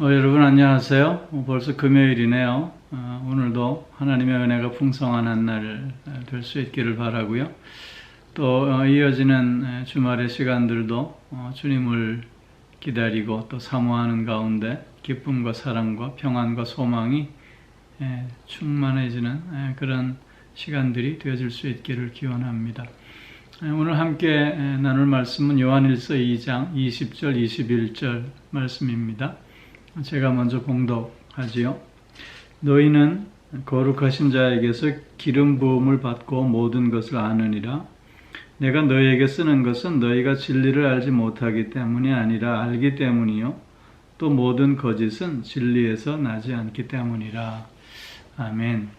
여러분 안녕하세요. 벌써 금요일이네요. 오늘도 하나님의 은혜가 풍성한 한 날 될 수 있기를 바라고요. 또 이어지는 주말의 시간들도 주님을 기다리고 또 사모하는 가운데 기쁨과 사랑과 평안과 소망이 충만해지는 그런 시간들이 되어질 수 있기를 기원합니다. 오늘 함께 나눌 말씀은 요한일서 2장 20절 21절 말씀입니다. 제가 먼저 봉독하지요. 너희는 거룩하신 자에게서 기름 부음을 받고 모든 것을 아느니라. 내가 너희에게 쓰는 것은 너희가 진리를 알지 못하기 때문이 아니라 알기 때문이요 또 모든 거짓은 진리에서 나지 않기 때문이라. 아멘.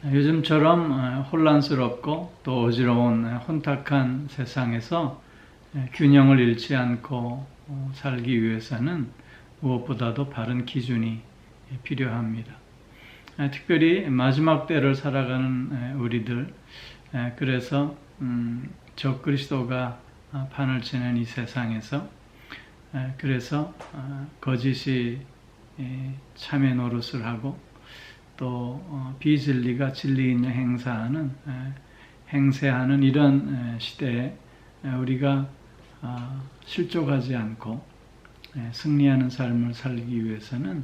요즘처럼 혼란스럽고 또 어지러운 혼탁한 세상에서 균형을 잃지 않고 살기 위해서는 무엇보다도 바른 기준이 필요합니다. 특별히 마지막 때를 살아가는 우리들, 그래서 적그리스도가 판을 치는 이 세상에서 그래서 거짓이 참회 노릇을 하고 또 비진리가 진리 있는 행세하는 이런 시대에 우리가 실족하지 않고 승리하는 삶을 살기 위해서는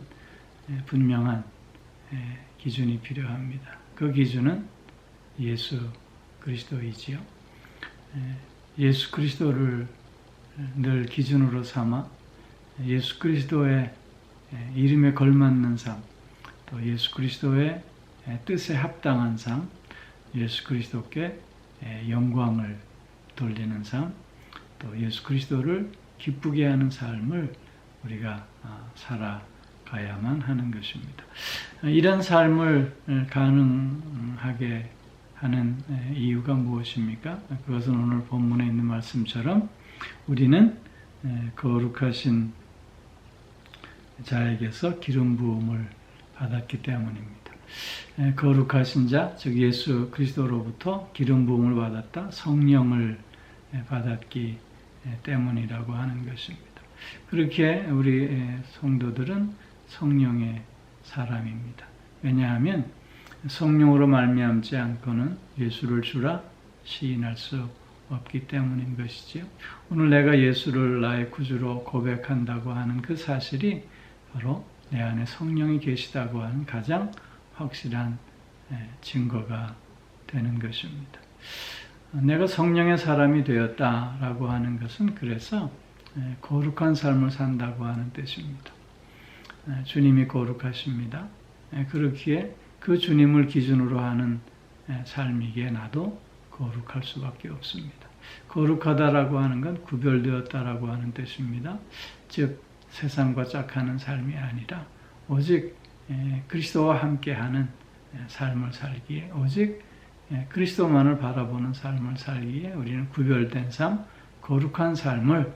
분명한 기준이 필요합니다. 그 기준은 예수 그리스도이지요. 예수 그리스도를 늘 기준으로 삼아 예수 그리스도의 이름에 걸맞는 삶, 또 예수 그리스도의 뜻에 합당한 삶, 예수 그리스도께 영광을 돌리는 삶, 또 예수 그리스도를 기쁘게 하는 삶을 우리가 살아가야만 하는 것입니다. 이런 삶을 가능하게 하는 이유가 무엇입니까? 그것은 오늘 본문에 있는 말씀처럼 우리는 거룩하신 자에게서 기름 부음을 받았기 때문입니다. 거룩하신 자, 즉 예수 그리스도로부터 기름 부음을 받았다, 성령을 받았기 때문이라고 하는 것입니다. 그렇게 우리 성도들은 성령의 사람입니다. 왜냐하면 성령으로 말미암지 않고는 예수를 주라 시인할 수 없기 때문인 것이지요. 오늘 내가 예수를 나의 구주로 고백한다고 하는 그 사실이 바로 내 안에 성령이 계시다고 하는 가장 확실한 증거가 되는 것입니다. 내가 성령의 사람이 되었다라고 하는 것은 그래서 거룩한 삶을 산다고 하는 뜻입니다. 주님이 거룩하십니다. 그렇기에 그 주님을 기준으로 하는 삶이기에 나도 거룩할 수밖에 없습니다. 거룩하다라고 하는 건 구별되었다라고 하는 뜻입니다. 즉 세상과 짝하는 삶이 아니라 오직 그리스도와 함께하는 삶을 살기에 오직 그리스도만을 바라보는 삶을 살기에 우리는 구별된 삶, 거룩한 삶을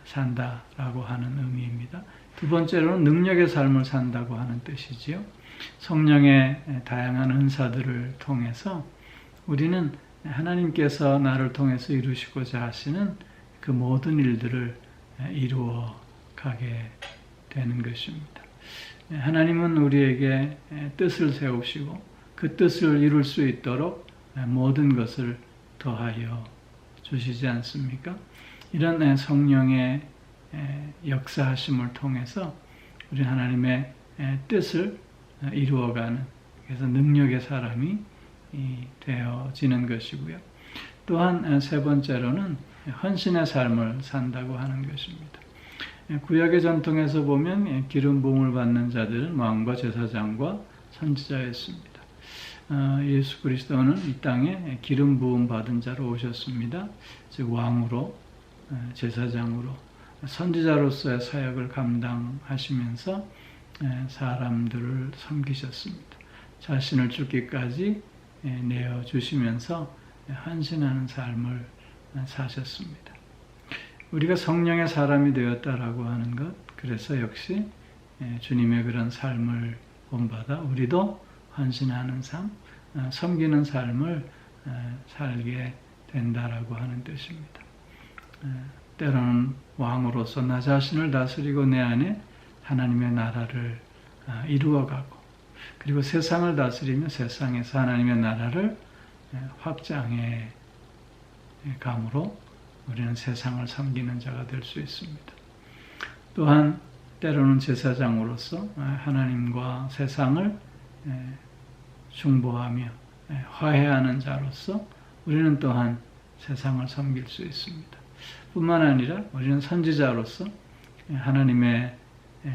산다라고 하는 의미입니다. 두 번째로는 능력의 삶을 산다고 하는 뜻이지요. 성령의 다양한 은사들을 통해서 우리는 하나님께서 나를 통해서 이루시고자 하시는 그 모든 일들을 이루어 가게 되는 것입니다. 하나님은 우리에게 뜻을 세우시고 그 뜻을 이룰 수 있도록 모든 것을 더하여 주시지 않습니까? 이런 성령의 역사하심을 통해서 우리 하나님의 뜻을 이루어가는, 그래서 능력의 사람이 되어지는 것이고요. 또한 세 번째로는 헌신의 삶을 산다고 하는 것입니다. 구약의 전통에서 보면 기름 부음을 받는 자들은 왕과 제사장과 선지자였습니다. 예수 그리스도는 이 땅에 기름 부음 받은 자로 오셨습니다. 즉 왕으로, 제사장으로, 선지자로서의 사역을 감당하시면서 사람들을 섬기셨습니다. 자신을 죽기까지 내어주시면서 헌신하는 삶을 사셨습니다. 우리가 성령의 사람이 되었다라고 하는 것, 그래서 역시 주님의 그런 삶을 본받아 우리도 헌신하는 삶, 섬기는 삶을 살게 된다라고 하는 뜻입니다. 때로는 왕으로서 나 자신을 다스리고 내 안에 하나님의 나라를 이루어가고, 그리고 세상을 다스리며 세상에서 하나님의 나라를 확장해 감으로 우리는 세상을 섬기는 자가 될 수 있습니다. 또한 때로는 제사장으로서 하나님과 세상을 중보하며 화해하는 자로서 우리는 또한 세상을 섬길 수 있습니다. 뿐만 아니라 우리는 선지자로서 하나님의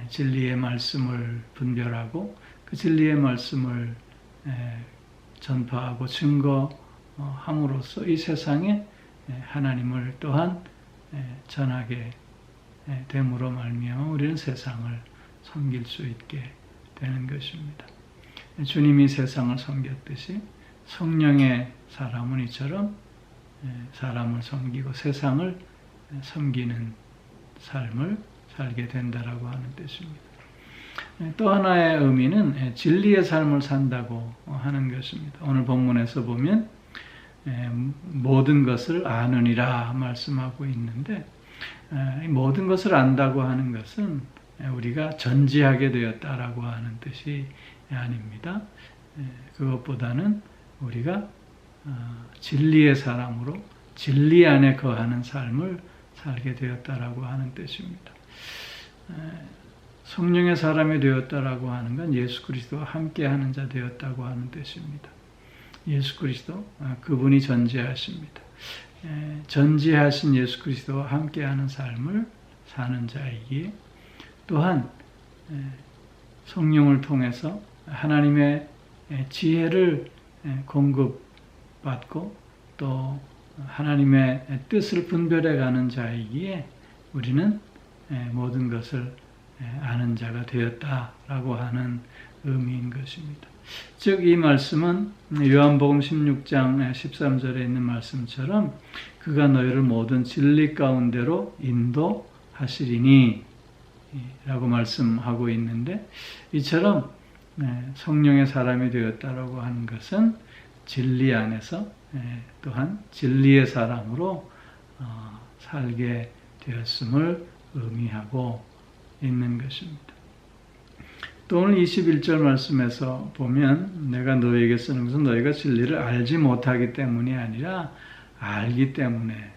진리의 말씀을 분별하고 그 진리의 말씀을 전파하고 증거함으로써 이 세상에 하나님을 또한 전하게 됨으로 말미암아 우리는 세상을 섬길 수 있게 되는 것입니다. 주님이 세상을 섬겼듯이 성령의 사람은 이처럼 사람을 섬기고 세상을 섬기는 삶을 살게 된다라고 하는 뜻입니다. 또 하나의 의미는 진리의 삶을 산다고 하는 것입니다. 오늘 본문에서 보면 모든 것을 아느니라 말씀하고 있는데, 모든 것을 안다고 하는 것은 우리가 전지하게 되었다라고 하는 뜻이 아닙니다. 그것보다는 우리가 진리의 사람으로 진리 안에 거하는 삶을 살게 되었다라고 하는 뜻입니다. 성령의 사람이 되었다라고 하는 건 예수 그리스도와 함께하는 자 되었다고 하는 뜻입니다. 예수 그리스도, 그분이 전지하십니다. 전지하신 예수 그리스도와 함께하는 삶을 사는 자이기에, 또한 성령을 통해서 하나님의 지혜를 공급받고 또 하나님의 뜻을 분별해가는 자이기에 우리는 모든 것을 아는 자가 되었다라고 하는 의미인 것입니다. 즉 이 말씀은 요한복음 16장 13절에 있는 말씀처럼 그가 너희를 모든 진리 가운데로 인도하시리니 라고 말씀하고 있는데, 이처럼 성령의 사람이 되었다라고 하는 것은 진리 안에서 또한 진리의 사람으로 살게 되었음을 의미하고 있는 것입니다. 또 오늘 21절 말씀에서 보면 내가 너에게 쓰는 것은 너희가 진리를 알지 못하기 때문이 아니라 알기 때문에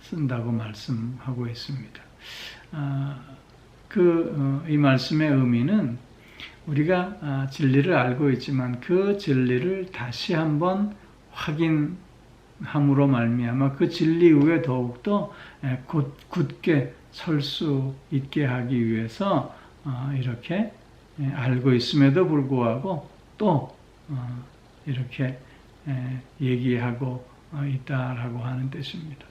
쓴다고 말씀하고 있습니다. 이 말씀의 의미는 우리가 진리를 알고 있지만 그 진리를 다시 한번 확인함으로 말미암아 그 진리 위에 더욱더 굳게 설 수 있게 하기 위해서 이렇게 알고 있음에도 불구하고 또 이렇게 얘기하고 있다라고 하는 뜻입니다.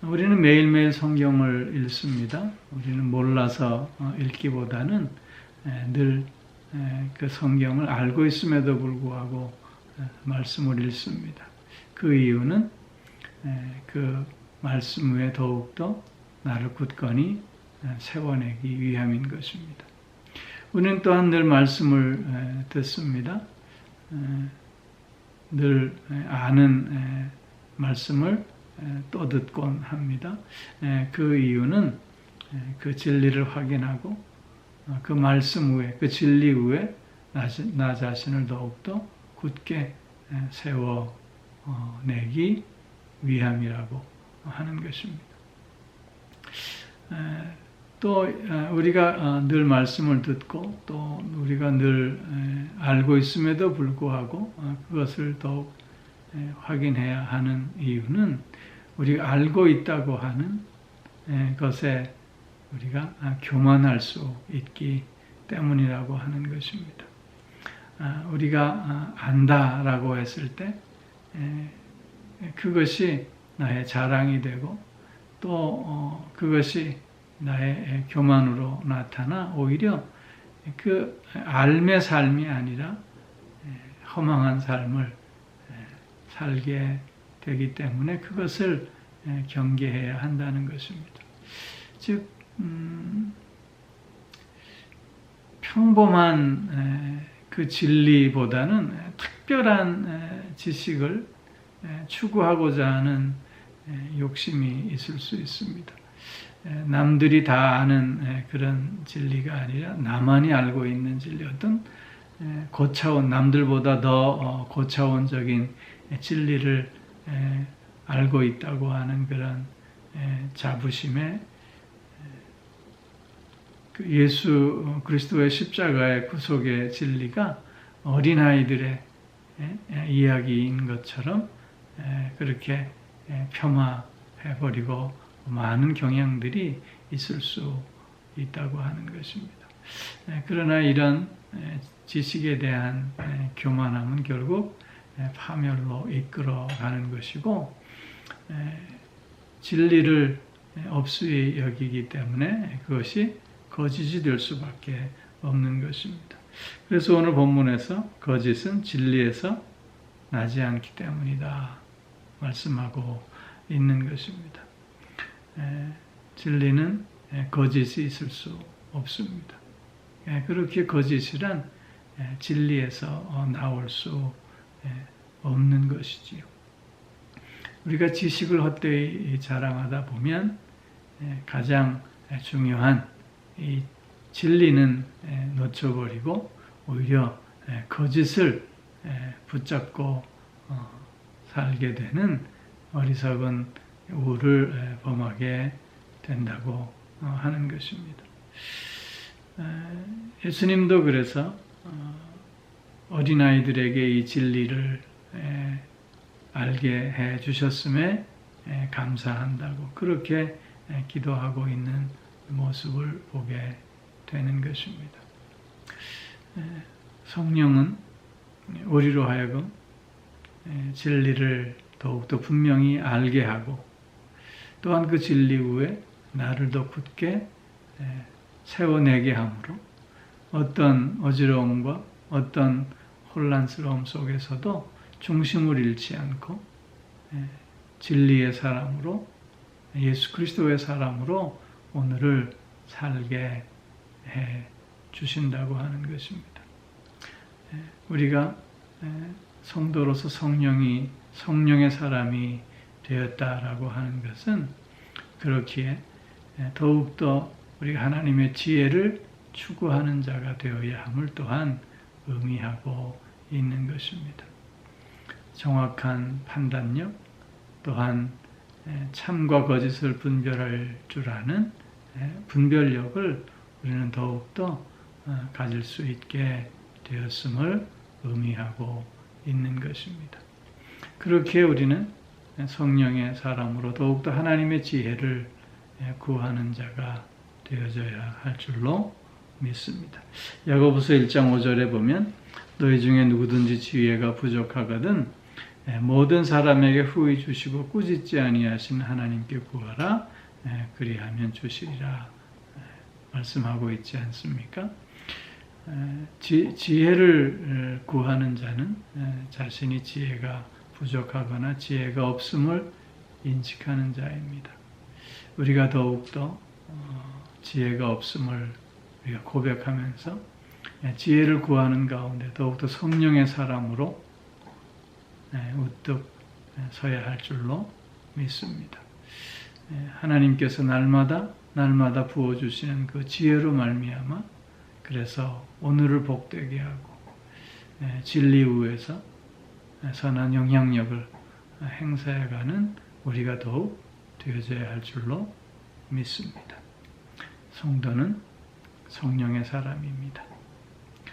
우리는 매일매일 성경을 읽습니다. 우리는 몰라서 읽기보다는 늘 그 성경을 알고 있음에도 불구하고 말씀을 읽습니다. 그 이유는 그 말씀 위에 더욱더 나를 굳건히 세워내기 위함인 것입니다. 우리는 또한 늘 말씀을 듣습니다. 늘 아는 말씀을 또 듣곤 합니다. 그 이유는 그 진리를 확인하고 그 말씀 위에, 그 진리 위에 나 자신을 더욱더 굳게 세워내기 위함이라고 하는 것입니다. 또 우리가 늘 말씀을 듣고 또 우리가 늘 알고 있음에도 불구하고 그것을 더욱 확인해야 하는 이유는 우리가 알고 있다고 하는 것에 우리가 교만할 수 있기 때문이라고 하는 것입니다. 우리가 안다라고 했을 때 그것이 나의 자랑이 되고 또 그것이 나의 교만으로 나타나 오히려 그 알의 삶이 아니라 허망한 삶을 살게 되기 때문에 그것을 경계해야 한다는 것입니다. 즉 평범한 그 진리보다는 특별한 지식을 추구하고자 하는 욕심이 있을 수 있습니다. 남들이 다 아는 그런 진리가 아니라 나만이 알고 있는 진리, 어떤 고차원, 남들보다 더 고차원적인 진리를 알고 있다고 하는 그런 자부심에 예수 그리스도의 십자가의 구속의 진리가 어린아이들의 이야기인 것처럼 그렇게 폄하해버리고 많은 경향들이 있을 수 있다고 하는 것입니다. 그러나 이런 지식에 대한 교만함은 결국 파멸로 이끌어가는 것이고, 진리를 업수히 여기기 때문에 그것이 거짓이 될 수밖에 없는 것입니다. 그래서 오늘 본문에서 거짓은 진리에서 나지 않기 때문이다 말씀하고 있는 것입니다. 진리는 거짓이 있을 수 없습니다. 그렇게 거짓이란 진리에서 나올 수 없는 것이지요. 우리가 지식을 헛되이 자랑하다 보면 가장 중요한 이 진리는 놓쳐버리고 오히려 거짓을 붙잡고 살게 되는 어리석은 우를 범하게 된다고 하는 것입니다. 예수님도 그래서 어린아이들에게 이 진리를 알게 해 주셨음에 감사한다고 그렇게 기도하고 있는 모습을 보게 되는 것입니다. 성령은 우리로 하여금 진리를 더욱더 분명히 알게 하고 또한 그 진리 후에 나를 더 굳게 세워내게 함으로 어떤 어지러움과 어떤 혼란스러움 속에서도 중심을 잃지 않고 진리의 사람으로 예수 그리스도의 사람으로 오늘을 살게 해 주신다고 하는 것입니다. 우리가 성도로서 성령의 사람이 되었다라고 하는 것은 그렇기에 더욱더 우리가 하나님의 지혜를 추구하는 자가 되어야 함을 또한 의미하고 있는 것입니다. 정확한 판단력 또한 참과 거짓을 분별할 줄 아는 분별력을 우리는 더욱더 가질 수 있게 되었음을 의미하고 있는 것입니다. 그렇게 우리는 성령의 사람으로 더욱더 하나님의 지혜를 구하는 자가 되어져야 할 줄로 믿습니다. 야고보서 1장 5절에 보면 너희 중에 누구든지 지혜가 부족하거든 모든 사람에게 후히 주시고 꾸짖지 아니하신 하나님께 구하라 그리하면 주시리라 말씀하고 있지 않습니까? 지혜를 구하는 자는 자신이 지혜가 부족하거나 지혜가 없음을 인식하는 자입니다. 우리가 더욱더 지혜가 없음을 우리가 고백하면서 지혜를 구하는 가운데 더욱더 성령의 사람으로 우뚝 서야 할 줄로 믿습니다. 하나님께서 날마다 부어주시는 그 지혜로 말미암아 그래서 오늘을 복되게 하고 진리 위에서 선한 영향력을 행사해가는 우리가 더욱 되어져야 할 줄로 믿습니다. 성도는 성령의 사람입니다.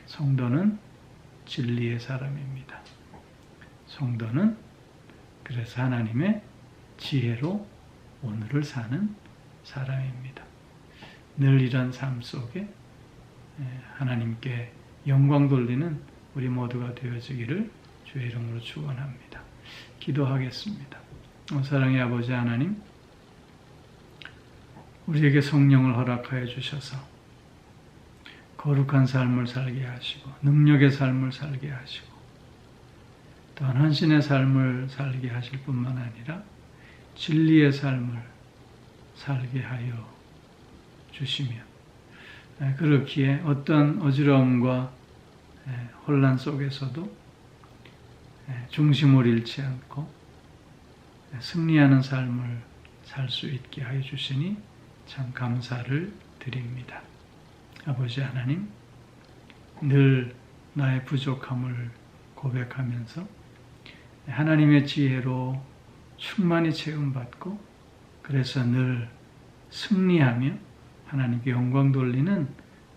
성도는 진리의 사람입니다. 성도는 그래서 하나님의 지혜로 오늘을 사는 사람입니다. 늘 이런 삶 속에 하나님께 영광 돌리는 우리 모두가 되어지기를 주의 이름으로 축원합니다. 기도하겠습니다. 사랑의 아버지 하나님, 우리에게 성령을 허락하여 주셔서 거룩한 삶을 살게 하시고 능력의 삶을 살게 하시고 또한 헌신의 삶을 살게 하실 뿐만 아니라 진리의 삶을 살게 하여 주시며 그렇기에 어떤 어지러움과 혼란 속에서도 중심을 잃지 않고 승리하는 삶을 살 수 있게 하여 주시니 참 감사를 드립니다. 아버지 하나님, 늘 나의 부족함을 고백하면서 하나님의 지혜로 충만히 채움받고 그래서 늘 승리하며 하나님께 영광 돌리는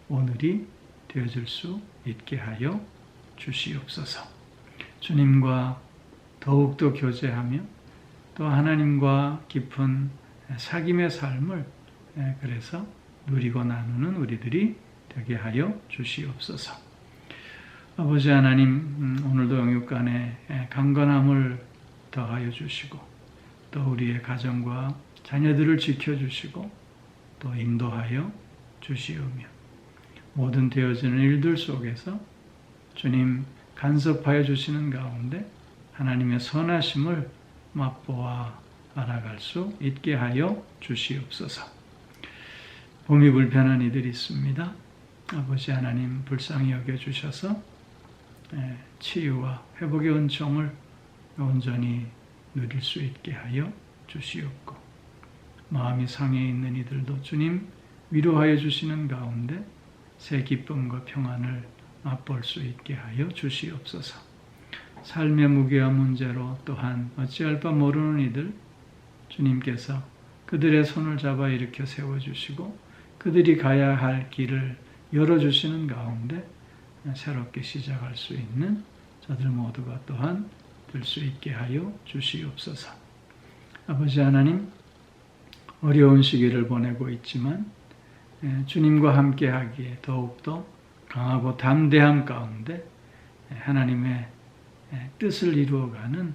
오늘이 되어줄 수 있게 하여 주시옵소서. 주님과 더욱더 교제하며 또 하나님과 깊은 사귐의 삶을 그래서 누리고 나누는 우리들이 되게 하여 주시옵소서. 아버지 하나님, 오늘도 영육간에 강건함을 더하여 주시고 또 우리의 가정과 자녀들을 지켜주시고 또 인도하여 주시오며 모든 되어지는 일들 속에서 주님 간섭하여 주시는 가운데 하나님의 선하심을 맛보아 알아갈 수 있게 하여 주시옵소서. 봄이 불편한 이들이 있습니다. 아버지 하나님 불쌍히 여겨주셔서 치유와 회복의 은총을 온전히 누릴 수 있게 하여 주시옵고 마음이 상해 있는 이들도 주님 위로하여 주시는 가운데 새 기쁨과 평안을 맛볼 수 있게 하여 주시옵소서. 삶의 무게와 문제로 또한 어찌할 바 모르는 이들 주님께서 그들의 손을 잡아 일으켜 세워주시고 그들이 가야 할 길을 열어주시는 가운데 새롭게 시작할 수 있는 저들 모두가 또한 될 수 있게 하여 주시옵소서. 아버지 하나님, 어려운 시기를 보내고 있지만 주님과 함께하기에 더욱더 강하고 담대함 가운데 하나님의 뜻을 이루어가는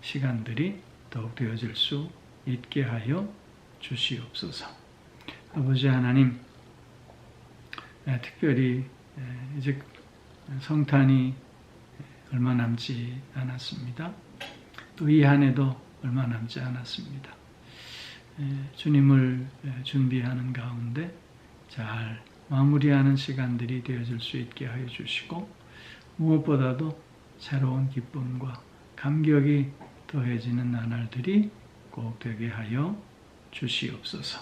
시간들이 더욱 되어질 수 있게 하여 주시옵소서. 아버지 하나님, 특별히 이제 성탄이 얼마 남지 않았습니다. 또 이 한 해도 얼마 남지 않았습니다. 주님을 준비하는 가운데 잘 마무리하는 시간들이 되어질 수 있게 하여 주시고 무엇보다도 새로운 기쁨과 감격이 더해지는 나날들이 꼭 되게 하여 주시옵소서.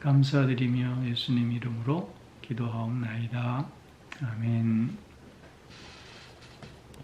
감사드리며 예수님 이름으로 기도하옵나이다. 아멘.